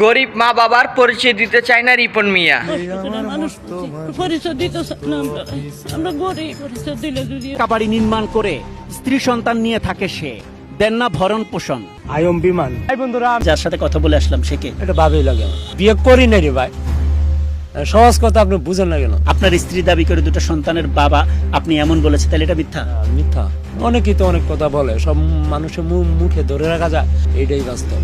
গরিব মা বাবার পরিচয় দিতে চায় না রিপন মিয়া। বাড়ি নির্মাণ করে স্ত্রী সন্তান নিয়ে থাকে সে, দেন না ভরণ পোষণ। আয়ম বিমান। ভাই বন্ধুরা, যার সাথে কথা বলে আসলাম সে কে? এটা ভাবেই লাগে আমার। বিয়ে করি নাই রে ভাই, সহজ কথা আপনি বুঝেন না কেন? আপনার স্ত্রী দাবি করে দুটো সন্তানের বাবা, আপনি এমন বলেছে, তাহলে এটা মিথ্যা? মিথ্যা। অনেকেই তো অনেক কথা বলে, সব মানুষের মুখে ধরে রাখা যায়, এইটাই বাস্তব।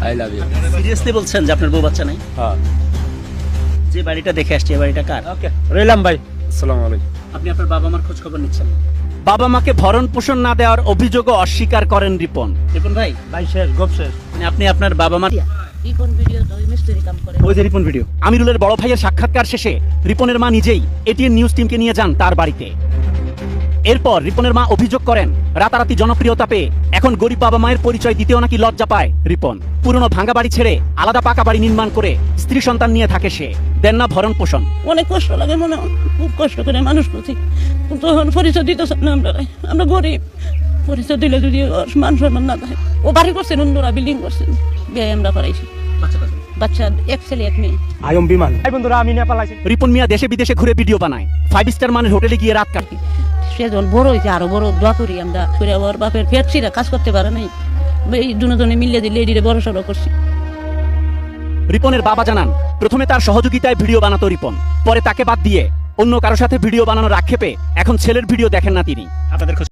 I love you. সিরিয়াসলি বলছেন যে আপনার বউ বাচ্চা নাই? হ্যাঁ। যে বাড়িটা দেখে আসছি, এই বাড়িটা কার? ওকে, রইলাম ভাই। আসসালামু আলাইকুম। আপনি আপনার বাবা মার খোঁজ খবর নিচ্ছেন? বাবা মাকে ভরণ পোষণ না দেওয়ার অভিযোগও অস্বীকার করেন রিপন। রিপন ভাই, ভাই শেষ, গপ শেষ। মানে আপনি আপনার বাবা মা ওই যে রিপন ভিডিও, আমিরুলের বড় ভাইয়ের সাক্ষাৎকার শেষে রিপনের মা নিজেই এটিএন নিউজ টিমকে নিয়ে যান তার বাড়িতে। এরপর রিপনের মা অভিযোগ করেন, রাতারাতি জনপ্রিয়তা পেয়ে এখন গরিব বাবা মায়ের পরিচয় দিতেও নাকি লজ্জা পায় রিপন। পুরনো ভাঙা বাড়ি ছেড়ে আলাদা পাকা বাড়ি নির্মাণ করে স্ত্রী সন্তান নিয়ে থাকে সে, দেন না ভরণ পোষণ। অনেক কষ্ট লাগে, মনে খুব কষ্ট করে মানুষ করছি, তখন পরিচয় দিতে না। আমরা গরিব, পরিচয় দিলে যদি মান সম্মান না থাকে। ও বাড়ি করছেন, অন্যরা বিল্ডিং করছেন, বিয়ে আমরা করাইছি। বাচ্চা এক ছেলে এক মেয়ে। আয়ম বিমান। ভাই বন্ধুরা, আমি নেপাল আছি। রিপন মিয়া দেশে বিদেশে ঘুরে ভিডিও বানায়, 5 স্টার মানের হোটেলে গিয়ে রাত কাটে। সে যখন বড় হয়েছে আরো বড় দোয়া করি আমরা করে, ওর বাপের পেট ছিঁড়া কাজ করতে পারে নাই, এই দুজনে মিলিয়ে দিলে এদিকে বড় সড়ো করছি। রিপনের বাবা জানান, প্রথমে তার সহযোগিতায় ভিডিও বানাতো রিপন, পরে তাকে বাদ দিয়ে অন্য কারো সাথে ভিডিও বানানোর আক্ষেপে এখন ছেলের ভিডিও দেখেন না তিনি। আপনাদের